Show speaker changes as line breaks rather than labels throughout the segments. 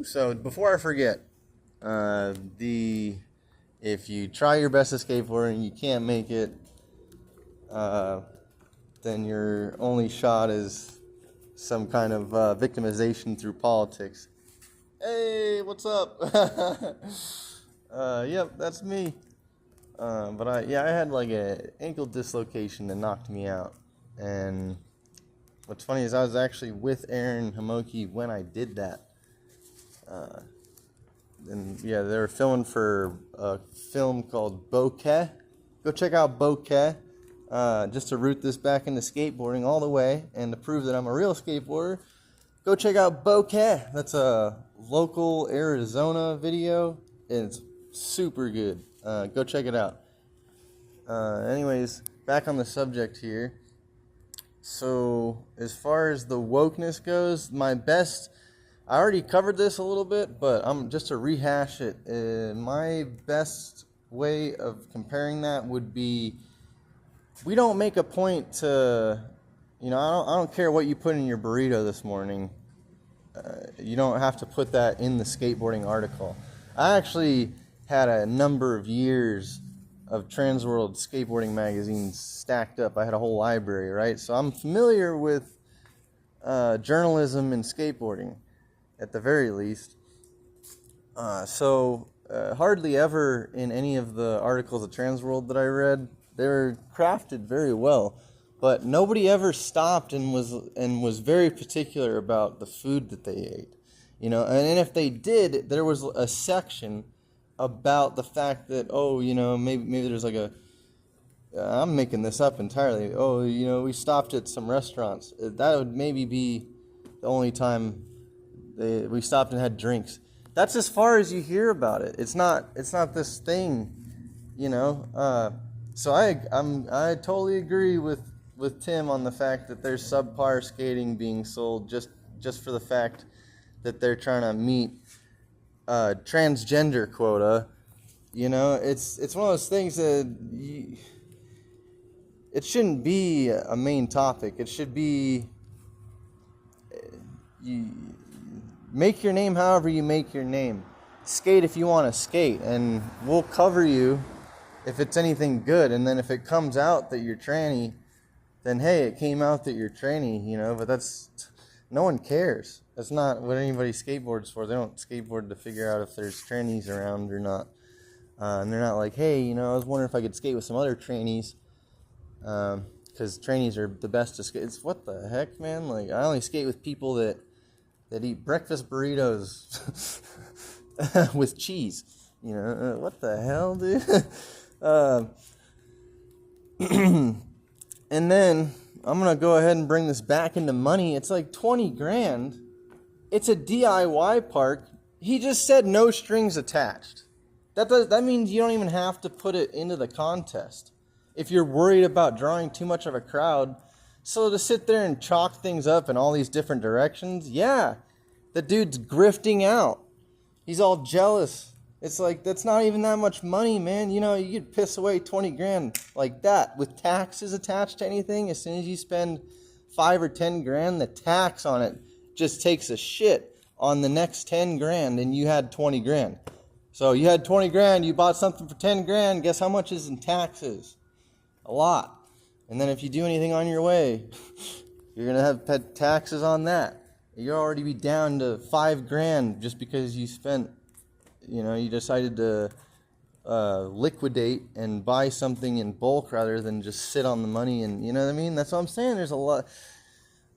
So before I forget, if you try your best to skateboard and you can't make it, then your only shot is some kind of victimization through politics. Hey, what's up? Yep, that's me. But I had like an ankle dislocation that knocked me out. And what's funny is I was actually with Aaron Hamoki when I did that. And yeah, they were filming for a film called Bokeh. Go check out Bokeh. Just to root this back into skateboarding all the way and to prove that I'm a real skateboarder. Go check out Bokeh. That's a local Arizona video. It's super good. Go check it out. Anyways, back on the subject here. So, as far as the wokeness goes, I already covered this a little bit, but I'm just to rehash it. My best way of comparing that would be, we don't make a point to, I don't care what you put in your burrito this morning. You don't have to put that in the skateboarding article. I actually had a number of years of Transworld skateboarding magazines stacked up. I had a whole library, right? So I'm familiar with journalism and skateboarding, at the very least. So hardly ever in any of the articles of Transworld that I read, they were crafted very well. But nobody ever stopped and was very particular about the food that they ate. And if they did, there was a section about the fact that, maybe there's like I'm making this up entirely. We stopped at some restaurants. That would maybe be the only time we stopped and had drinks. That's as far as you hear about it. It's not this thing, So I totally agree with Tim on the fact that there's subpar skating being sold just for the fact that they're trying to meet transgender quota. It's one of those things that it shouldn't be a main topic. It should be you make your name however you make your name. Skate if you want to skate, and we'll cover you if it's anything good. And then if it comes out that you're tranny, then hey, it came out that you're tranny, but no one cares. That's not what anybody skateboards for. They don't skateboard to figure out if there's trannies around or not. And they're not like, hey, I was wondering if I could skate with some other trannies. Because trannies are the best to skate. It's what the heck, man? Like, I only skate with people that eat breakfast burritos with cheese. What the hell, dude? And then I'm going to go ahead and bring this back into money. It's like 20 grand. It's a DIY park. He just said no strings attached. That means you don't even have to put it into the contest if you're worried about drawing too much of a crowd. So to sit there and chalk things up in all these different directions, yeah, the dude's grifting out. He's all jealous. It's like, that's not even that much money, man. You could piss away 20 grand like that with taxes attached to anything. As soon as you spend 5 or 10 grand, the tax on it just takes a shit on the next 10 grand, and you had 20 grand. So you had 20 grand, you bought something for 10 grand, guess how much is in taxes? A lot. And then if you do anything on your way, you're going to have taxes on that. You'll already be down to 5 grand just because you spent, you decided to liquidate and buy something in bulk rather than just sit on the money. And you know what I mean? That's what I'm saying. There's a lot.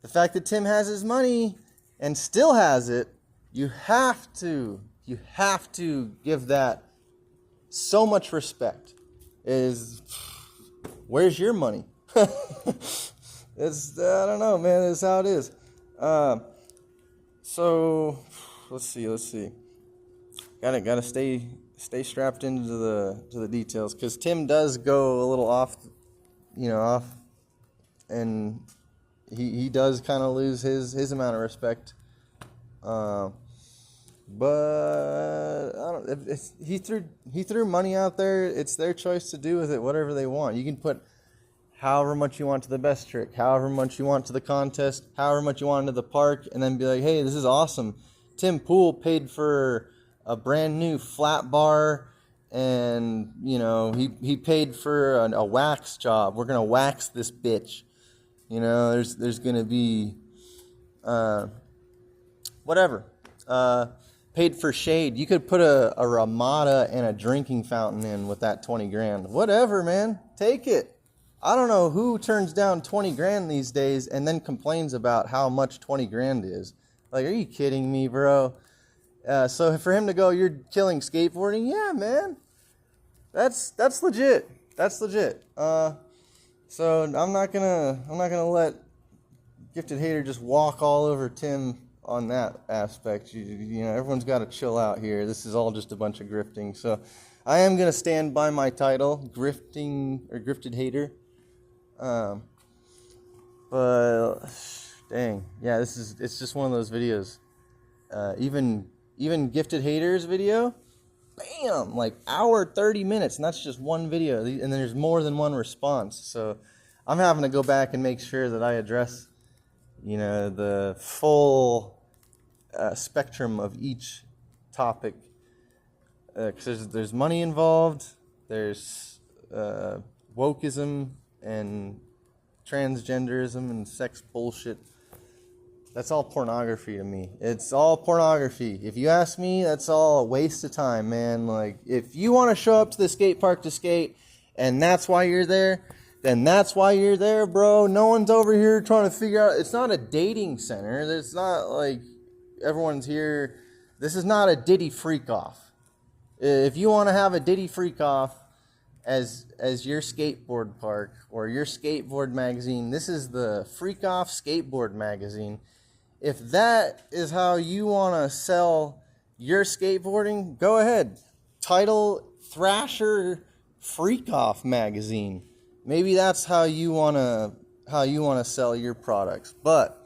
The fact that Tim has his money and still has it, you have to give that so much respect. Where's your money? I don't know, man. That's how it is. So let's see. Gotta stay strapped into the details, because Tim does go a little off, and he does kind of lose his amount of respect. But I don't. He threw money out there. It's their choice to do with it whatever they want. You can put however much you want to the best trick, however much you want to the contest, however much you want to the park, and then be like, hey, this is awesome. Tim Pool paid for a brand new flat bar, and you know he paid for a wax job. We're gonna wax this bitch. You know, there's gonna be whatever. Paid for shade. You could put a Ramada and a drinking fountain in with that 20 grand. Whatever, man. Take it. I don't know who turns down 20 grand these days and then complains about how much 20 grand is. Like, are you kidding me, bro? So for him to go, you're killing skateboarding? Yeah, man. That's legit. That's legit. So I'm not gonna let Gifted Hater just walk all over Tim on that aspect. You know, everyone's got to chill out here. This is all just a bunch of grifting. So I am going to stand by my title, grifting or Grifted Hater. But dang, yeah, it's just one of those videos. Even Gifted Haters video, bam, like hour 30 minutes, and that's just one video, and then there's more than one response. So I'm having to go back and make sure that I address, you know, the full spectrum of each topic, because there's money involved, there's wokeism and transgenderism and sex bullshit. That's all pornography to me. It's all pornography. If you ask me, that's all a waste of time, man. Like, if you want to show up to the skate park to skate and that's why you're there, then that's why you're there, bro. No one's over here trying to figure out. It's not a dating center. It's not like everyone's here. This is not a Diddy freak off. If you want to have a Diddy freak off as your skateboard park or your skateboard magazine, this is the Freak Off Skateboard Magazine. If that is how you want to sell your skateboarding, go ahead. Title Thrasher Freak Off Magazine. Maybe that's how you want to sell your products. But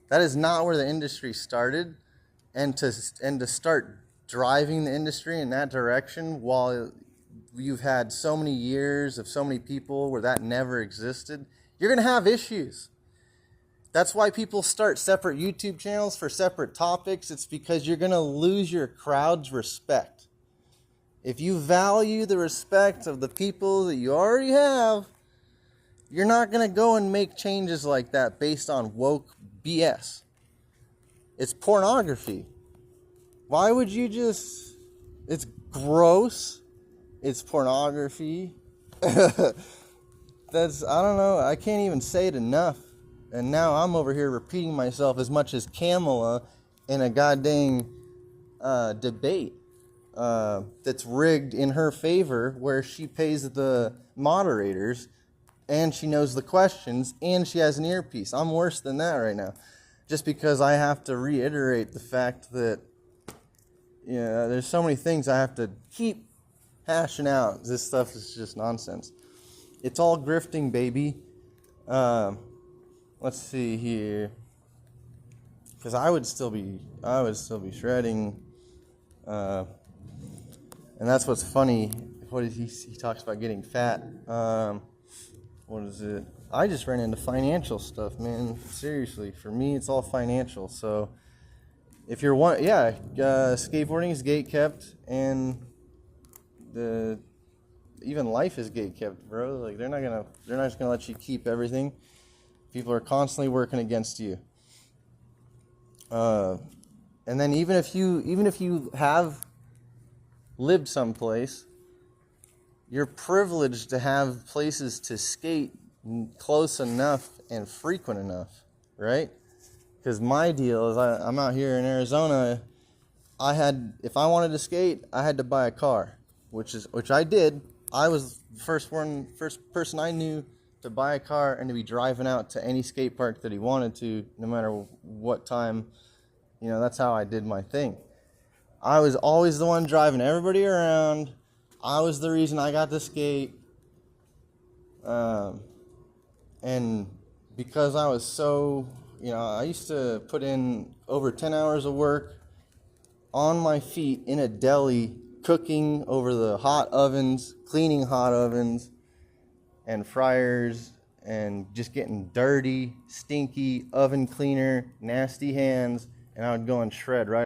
that is not where the industry started. And to start driving the industry in that direction while you've had so many years of so many people where that never existed, you're going to have issues. That's why people start separate YouTube channels for separate topics. It's because you're going to lose your crowd's respect. If you value the respect of the people that you already have, you're not going to go and make changes like that based on woke BS. It's pornography. Why would you just... It's gross. It's pornography. I don't know. I can't even say it enough. And now I'm over here repeating myself as much as Kamala in a goddamn debate that's rigged in her favor, where she pays the moderators and she knows the questions and she has an earpiece. I'm worse than that right now. Just because I have to reiterate the fact that, you know, there's so many things I have to keep hashing out. This stuff is just nonsense. It's all grifting, baby. Let's see here. Because I would still be shredding. And that's what's funny. What is he talks about getting fat. What is it? I just ran into financial stuff, man. Seriously, for me, it's all financial. So, if you're skateboarding is gate kept, and even life is gate kept, bro. Like they're not just gonna let you keep everything. People are constantly working against you. And then even if you have lived someplace, you're privileged to have places to skate close enough and frequent enough, right? Because my deal is I'm out here in Arizona. If I wanted to skate, I had to buy a car, which I did. I was the first person I knew to buy a car and to be driving out to any skate park that he wanted to, no matter what time. You know, that's how I did my thing. I was always the one driving everybody around. I was the reason I got to skate. And because I was so, I used to put in over 10 hours of work on my feet in a deli, cooking over the hot ovens, cleaning hot ovens and fryers, and just getting dirty, stinky, oven cleaner, nasty hands, and I would go and shred right